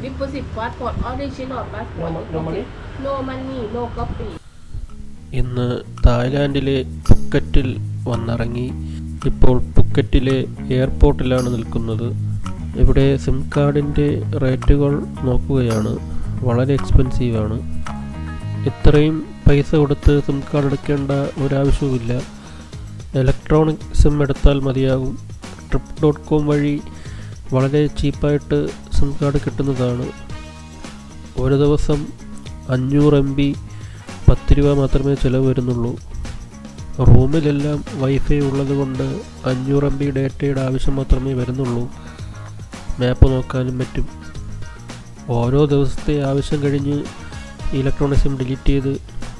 Deposit passport, original passport. No money? No money, no copy. ഇന്ന് തായ്ലാൻഡിലെ ഫുക്കറ്റിൽ വന്നിറങ്ങി. ഇപ്പോൾ ഫുക്കറ്റിലെ എയർപോർട്ടിലാണ് നിൽക്കുന്നത്. ഇവിടെ സിം കാർഡിൻ്റെ റേറ്റുകൾ നോക്കുകയാണ്. വളരെ എക്സ്പെൻസീവാണ്. ഇത്രയും പൈസ കൊടുത്ത് സിം കാർഡ് എടുക്കേണ്ട ഒരാവശ്യവുമില്ല. ഇലക്ട്രോണിക് സിം എടുത്താൽ മതിയാകും. trip.com വഴി വളരെ ചീപ്പായിട്ട് സിം കാർഡ് കിട്ടുന്നതാണ്. ഒരു ദിവസം 500 MB 10 രൂപ മാത്രമേ ചിലവ് വരുന്നുള്ളൂ. റൂമിലെല്ലാം വൈഫൈ ഉള്ളത് കൊണ്ട് 500 MB ഡേറ്റയുടെ ആവശ്യം മാത്രമേ വരുന്നുള്ളൂ. മാപ്പ് നോക്കാനും പറ്റും. ഓരോ ദിവസത്തെ ആവശ്യം കഴിഞ്ഞ് ഇലക്ട്രോണിക് സിം ഡിലീറ്റ് ചെയ്ത്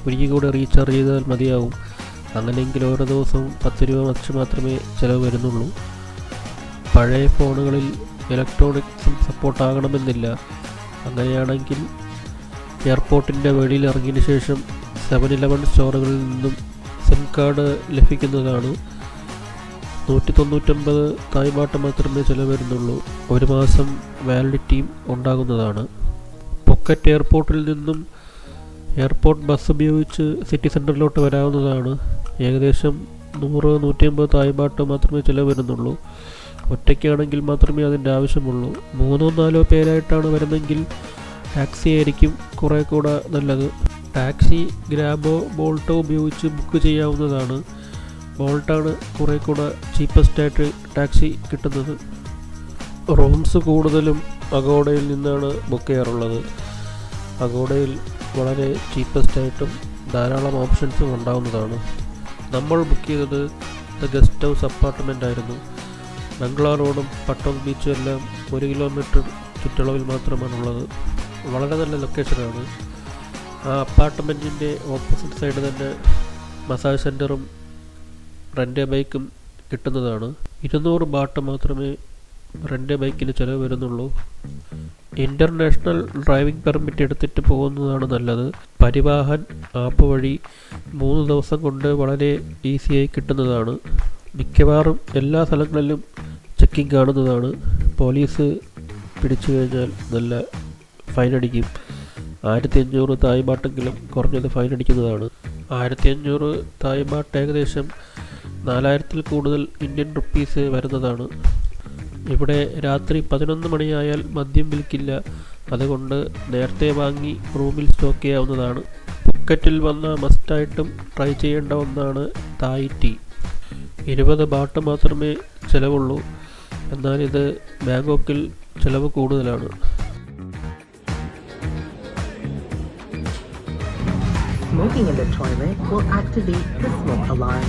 ഒരിക്കൽ കൂടെ റീചാർജ് ചെയ്താൽ മതിയാവും. അങ്ങനെയെങ്കിൽ ഓരോ ദിവസവും 10 രൂപ വെച്ച് മാത്രമേ ചിലവ് വരുന്നുള്ളൂ. പഴയ ഫോണുകളിൽ ഇലക്ട്രോണിക് സിം സപ്പോർട്ട് ആകണമെന്നില്ല. അങ്ങനെയാണെങ്കിൽ എയർപോർട്ടിൻ്റെ വെളിയിൽ ഇറങ്ങിയതിന് ശേഷം 7-Eleven സ്റ്റോറുകളിൽ നിന്നും സിം കാർഡ് ലഭിക്കുന്നതാണ്. 199 തായ് ബാട്ട് മാത്രമേ ചിലവ് വരുന്നുള്ളൂ. ഒരു മാസം വാലിഡിറ്റിയും ഉണ്ടാകുന്നതാണ്. ഫുക്കറ്റ് എയർപോർട്ടിൽ നിന്നും എയർപോർട്ട് ബസ് ഉപയോഗിച്ച് സിറ്റി സെൻറ്ററിലോട്ട് വരാവുന്നതാണ്. ഏകദേശം 100-150 തായ് ബാട്ട് മാത്രമേ ചിലവ് വരുന്നുള്ളൂ. ഒറ്റയ്ക്കാണെങ്കിൽ മാത്രമേ അതിൻ്റെ ആവശ്യമുള്ളൂ. 3-4 പേരായിട്ടാണ് വരുന്നതെങ്കിൽ ടാക്സി ആയിരിക്കും കുറേ കൂടെ നല്ലത്. ടാക്സി ഗ്രാബോ ബോൾട്ടോ ഉപയോഗിച്ച് ബുക്ക് ചെയ്യാവുന്നതാണ്. ബോൾട്ടാണ് കുറേ കൂടെ ചീപ്പസ്റ്റായിട്ട് ടാക്സി കിട്ടുന്നത്. റൂംസ് കൂടുതലും അഗോഡയിൽ നിന്നാണ് ബുക്ക് ചെയ്യാറുള്ളത്. അഗോഡയിൽ വളരെ ചീപ്പസ്റ്റായിട്ടും ധാരാളം ഓപ്ഷൻസും ഉണ്ടാവുന്നതാണ്. നമ്മൾ ബുക്ക് ചെയ്തത് ഗസ്റ്റ് ഹൗസ് അപ്പാർട്ട്മെൻ്റ് ആയിരുന്നു. ബംഗ്ലാ റോഡും പട്ടോങ് ബീച്ചും എല്ലാം 1 കിലോമീറ്റർ ചുറ്റളവിൽ മാത്രമാണുള്ളത്. വളരെ നല്ല ലൊക്കേഷനാണ്. ആ അപ്പാർട്ട്മെൻറ്റിൻ്റെ ഓപ്പോസിറ്റ് സൈഡ് തന്നെ മസാജ് സെൻറ്ററും റെൻ്റ് ബൈക്കും കിട്ടുന്നതാണ്. 200 ബാട്ട് മാത്രമേ റെൻ്റ് ബൈക്കിന് ചിലവ് വരുന്നുള്ളൂ. ഇൻ്റർനാഷണൽ ഡ്രൈവിംഗ് പെർമിറ്റ് എടുത്തിട്ട് പോകുന്നതാണ് നല്ലത്. പരിവാഹൻ ആപ്പ് വഴി 3 ദിവസം കൊണ്ട് വളരെ ഈസിയായി കിട്ടുന്നതാണ്. മിക്കവാറും എല്ലാ സ്ഥലങ്ങളിലും ചെക്കിങ് കാണുന്നതാണ്. പോലീസ് പിടിച്ചു കഴിഞ്ഞാൽ നല്ല ഫൈൻ അടിക്കും. 1500 തായ് ബാട്ടെങ്കിലും കുറഞ്ഞത് ഫൈൻ അടിക്കുന്നതാണ്. 1500 തായ് ബാട്ട് ഏകദേശം 4000-ൽ കൂടുതൽ ഇന്ത്യൻ റുപ്പീസ് വരുന്നതാണ്. ഇവിടെ രാത്രി 11 മണിയായാൽ മദ്യം വിൽക്കില്ല. അതുകൊണ്ട് നേരത്തെ വാങ്ങി റൂമിൽ സ്റ്റോക്ക് ചെയ്യാവുന്നതാണ്. ഫുക്കറ്റിൽ വന്ന മസ്റ്റായിട്ടും ട്രൈ ചെയ്യേണ്ട ഒന്നാണ് തായ് ടീ. 20 ബാട്ട് മാത്രമേ ചിലവുള്ളൂ. എന്നാൽ ഇത് ബാങ്കോക്കിൽ ചിലവ് കൂടുതലാണ്. Smoking in the toilet will activate the smoke alarm.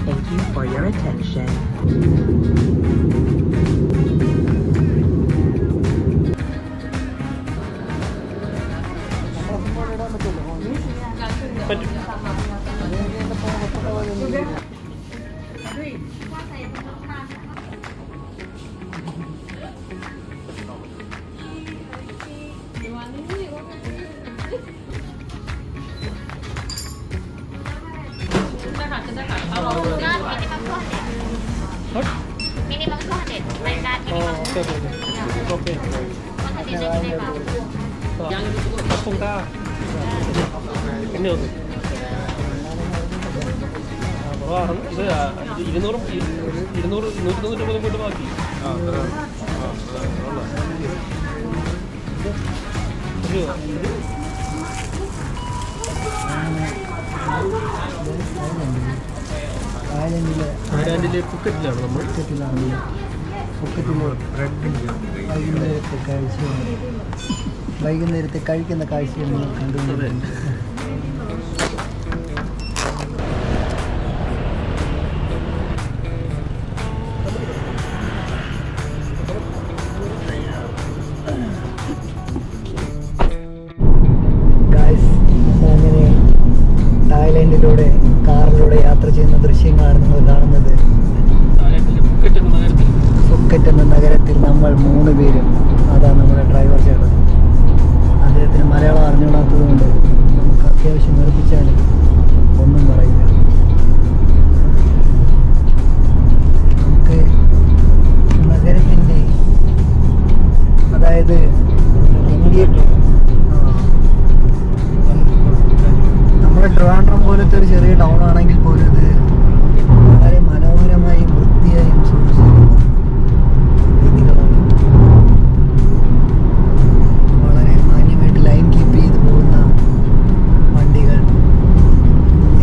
Thank you for your attention. Minimum 200. My God, minimum. Okay. Punta. Ini itu. Orang itu ya 200 190 ബാക്കി. തായ്ലാൻഡിലെ ഫുക്കറ്റിലാണ് നമ്മൾ. വൈകുന്നേരത്തെ കഴിക്കുന്ന കാഴ്ചയാണ് നിങ്ങൾ കണ്ടുകൊണ്ടിരിക്കുന്നത്. അങ്ങനെ തായ്ലാൻഡിലൂടെ കാറിലൂടെ യാത്ര ചെയ്യുന്ന ദൃശ്യങ്ങളാണ് നിങ്ങൾ കാണുന്നത്. ഫുക്കറ്റ് എന്ന നഗരത്തിൽ നമ്മൾ 3 പേരും. അതാണ് നമ്മുടെ ഡ്രൈവർ ചേട്ടൻ. അദ്ദേഹത്തിന് മലയാളം അറിഞ്ഞുകൂടാത്തത് കൊണ്ട് നമുക്ക് അത്യാവശ്യം വെറുപ്പിച്ചാൽ ഒന്നും പറയില്ല. നമുക്ക് നഗരത്തിൻ്റെ, അതായത് നമ്മുടെ ട്രിവാൻഡ്രം പോലത്തെ ഒരു ചെറിയ ടൗൺ ആണെങ്കിൽ പോലും ഇത് വളരെ മനോഹരമായും വൃത്തിയായും സൂക്ഷിച്ചിരിക്കുന്ന രീതികളാണ്. വളരെ മാന്യമായിട്ട് ലൈൻ കീപ്പ് ചെയ്ത് പോകുന്ന വണ്ടികൾ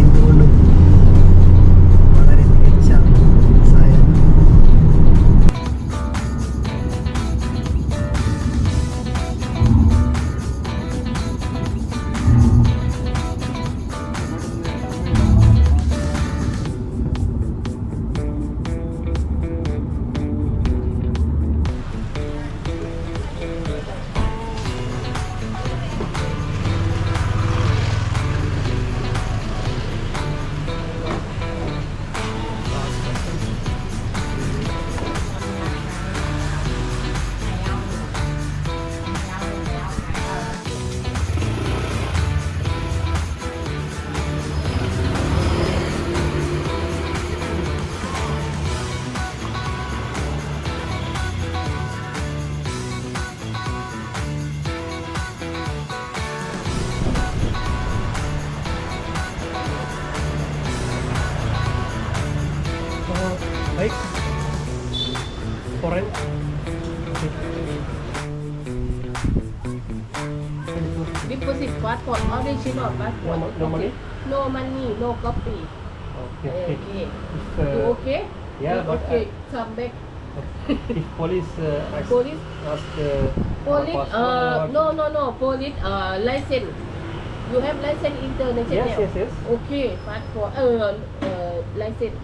എന്തുകൊണ്ടും വളരെ മികച്ച സാധനം. Like foreign. Deposit passport original passport. No money? No money, no copy. Okay. Okay. If, You okay? yeah, You but okay. Come back. if police ask, Police. ask Police. passport, No. Police. License. You have license international. Yes. Okay. Passport. License.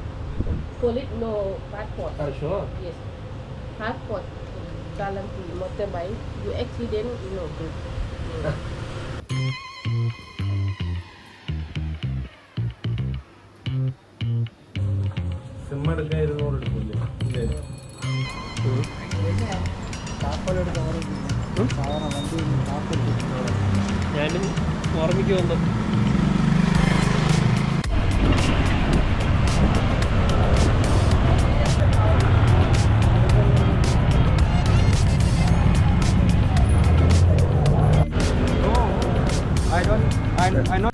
Police no passport. Are you sure? Yes. Passport. Guarantee motorbike. You accident, no good. SIM എടുക്കാൻ 200 എടുക്കില്ലേ? ഇല്ലേ? താക്കോലോട് കവറില്ല. സാധാരണ വണ്ടിയിൽ താക്കോൽ ഞാനും ഓർമ്മിക്കുമെന്ന്. I not